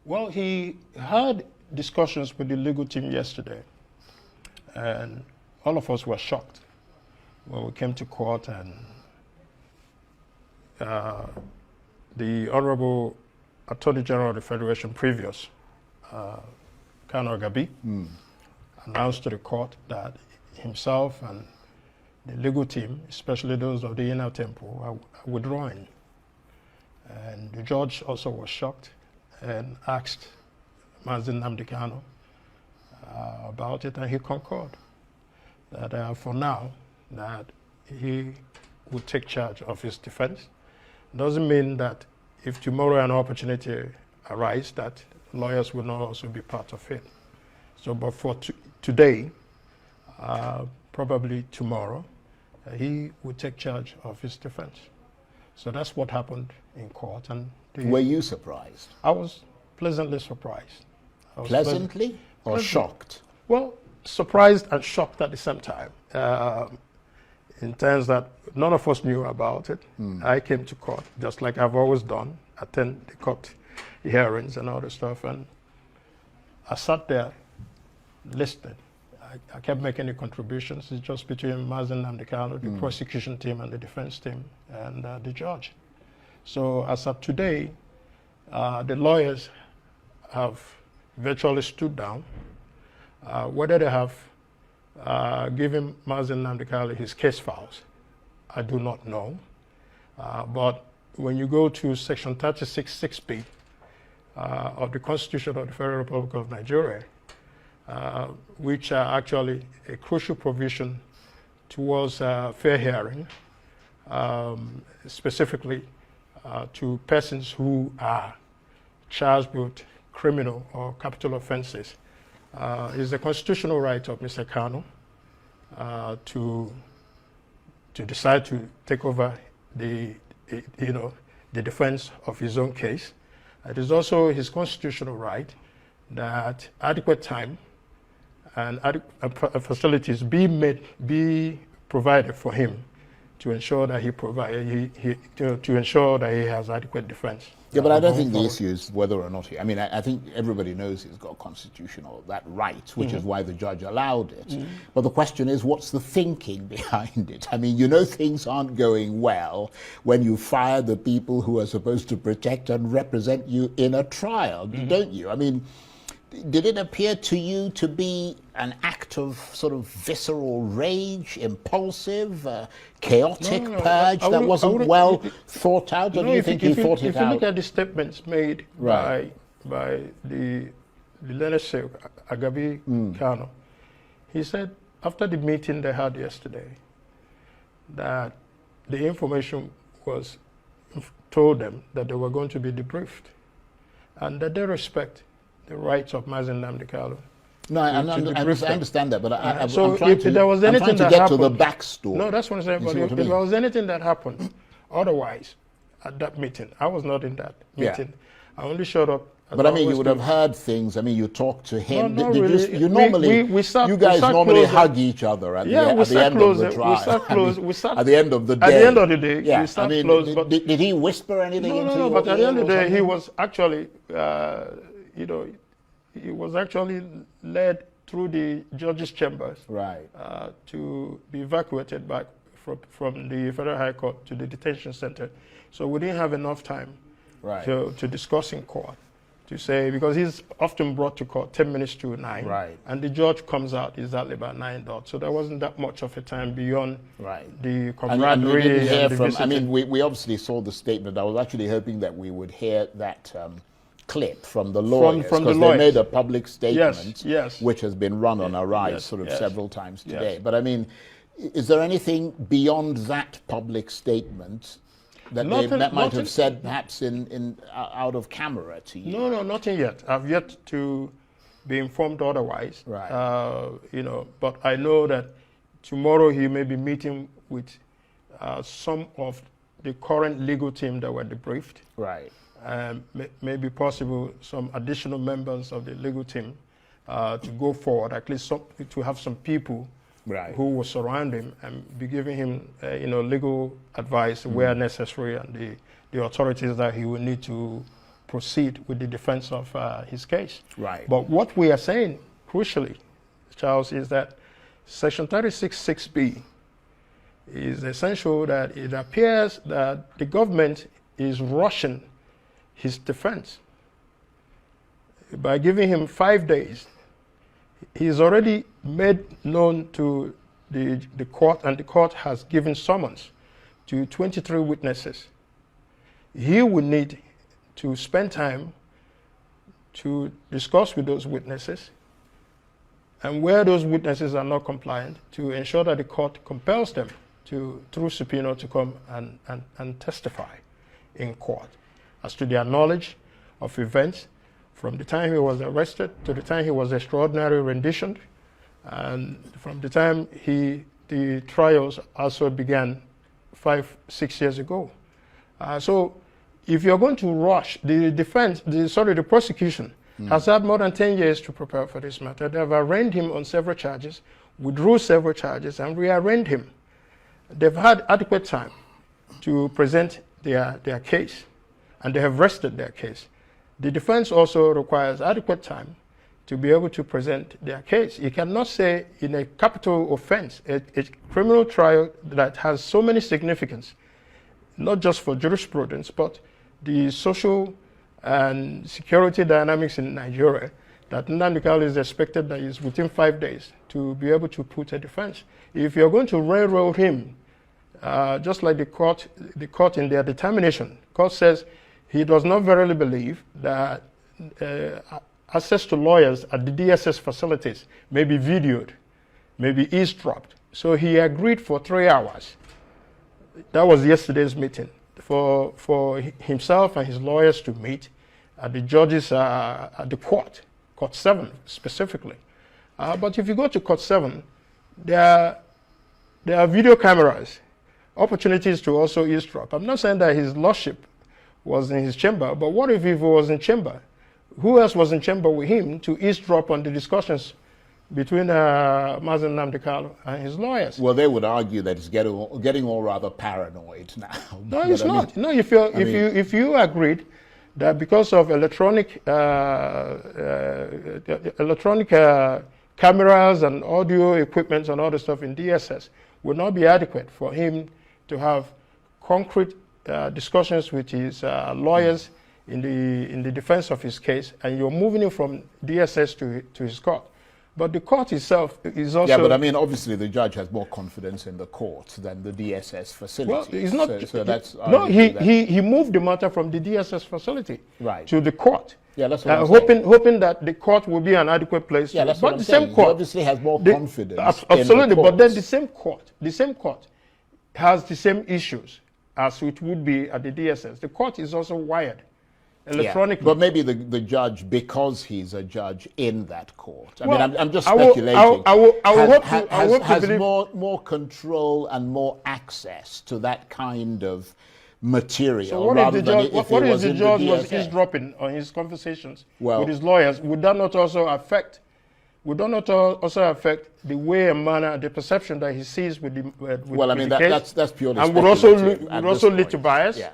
Well, he had discussions with the legal team yesterday, and all of us were shocked when we came to court, and the Honorable Attorney General of the Federation previous, Kanu Agabi, announced to the court that himself and the legal team, especially those of the Inner Temple, are withdrawing. And the judge also was shocked and asked Mazi Nnamdi Kanu about it, and he concurred that for now, that he would take charge of his defense. Doesn't mean that if tomorrow an opportunity arises, that lawyers will not also be part of it. So, but for today, probably tomorrow, he would take charge of his defense. So that's what happened in court. And were you surprised? I was pleasantly surprised. Pleasantly or shocked? Well, surprised and shocked at the same time. In terms that none of us knew about it. I came to court, just like I've always done, attend the court hearings and all the stuff, and I sat there listening. I kept making the contributions. It's just between Mazi Nnamdi Kanu, the prosecution team and the defense team, and the judge. So as of today, the lawyers have virtually stood down. Whether they have given Mazi Nnamdi Kanu his case files, I do not know. But when you go to section 36(6)(b) of the Constitution of the Federal Republic of Nigeria, which are actually a crucial provision towards fair hearing, specifically to persons who are charged with criminal or capital offenses, is the constitutional right of Mr. Kanu to decide to take over the defense of his own case. It is also his constitutional right that adequate time and facilities be provided for him to ensure that to ensure that he has adequate defense. Yeah, but I don't think the issue is whether or not I mean, I think everybody knows he's got constitutional that right, which is why the judge allowed it. But the question is, what's the thinking behind it? I mean, you know things aren't going well when you fire the people who are supposed to protect and represent you in a trial, don't you? I mean, did it appear to you to be an act of sort of visceral rage, impulsive, chaotic purge that wasn't well thought out? Or do you think he thought it out? If you look at the statements made by the leadership, Agabi Kanu, he said after the meeting they had yesterday that the information was told them that they were going to be debriefed and that they respect the rights of Mazi Nnamdi Kanu. No, I understand that, but I'm so trying if there was anything to that get happened, to the backstory. No, that's what I'm saying. But if there was anything that happened otherwise at that meeting, I was not in that meeting. I only showed up. But I mean, you would have heard things. I mean, you talked to him. No, really. You guys normally hug each other at the end of the trial. At the end of the day. At the end of the day, yeah. we sat close. But did he whisper anything into No, your but at the end of the day, something? he was actually, he was actually led through the judge's chambers to be evacuated back from the Federal High Court to the detention center. So we didn't have enough time to discuss in court, to say, because he's often brought to court 10 minutes to 9, and the judge comes out exactly about 9 dot. So there wasn't that much of a time beyond the camaraderie. And we didn't hear from, I mean, we obviously saw the statement. I was actually hoping that we would hear that clip from the lawyers, because they made a public statement, which has been run on a rise several times today. But I mean, is there anything beyond that public statement that that might have said perhaps in out of camera to you? No, nothing yet. I've yet to be informed otherwise. But I know that tomorrow he may be meeting with some of the current legal team that were debriefed. Maybe possible some additional members of the legal team to go forward, at least to have some people who will surround him and be giving him legal advice where necessary, and the authorities that he will need to proceed with the defense of his case. Right. But what we are saying, crucially, Charles, is that Section 36(6)(b) is essential that it appears that the government is rushing his defense by giving him 5 days. He's already made known to the court, and the court has given summons to 23 witnesses. He will need to spend time to discuss with those witnesses, and where those witnesses are not compliant, to ensure that the court compels them to, through subpoena, to come and testify in court as to their knowledge of events from the time he was arrested to the time he was extraordinarily renditioned, and from the time the trials also began 5-6 years ago. So if you're going to rush, the prosecution has had more than 10 years to prepare for this matter. They have arraigned him on several charges, withdrew several charges, and rearraigned him. They've had adequate time to present their case, and they have rested their case. The defense also requires adequate time to be able to present their case. You cannot say in a capital offense, a criminal trial that has so many significance, not just for jurisprudence, but the social and security dynamics in Nigeria, that Nnamdi Kanu is expected that is within 5 days to be able to put a defense. If you're going to railroad him, just like the court in their determination, court says he does not verily believe that access to lawyers at the DSS facilities may be videoed, may be eavesdropped. So he agreed for 3 hours. That was yesterday's meeting, for himself and his lawyers to meet at the judges at the court 7 specifically. But if you go to court 7, there are video cameras, opportunities to also eavesdrop. I'm not saying that his lordship was in his chamber, but what if he was in chamber? Who else was in chamber with him to eavesdrop on the discussions between Mazi Nnamdi Kanu and his lawyers? Well, they would argue that it's getting all rather paranoid now. No, it's not. No, if you agreed that because of electronic cameras and audio equipment and all the stuff in DSS would not be adequate for him to have concrete discussions with his lawyers in the defense of his case, and you're moving him from DSS to his court. But the court itself is also... Yeah, but I mean, obviously the judge has more confidence in the court than the DSS facility. Well, it's not... So that's... No, he moved the matter from the DSS facility to the court. Yeah, that's what I'm saying. Hoping that the court will be an adequate place. Yeah, that's but what the I'm saying. same court... He obviously has more confidence absolutely, in the but then the same court has the same issues as it would be at the DSS. The court is also wired electronically. Yeah, but maybe the judge, because he's a judge in that court. I mean, I'm just speculating. Has more control and more access to that kind of material. So what if the judge was eavesdropping on his conversations with his lawyers? Would that not also affect? Would that not also affect the way and manner, the perception that he sees with the case? Well, I mean, that's purely and speculative. would also lead to bias? Yeah.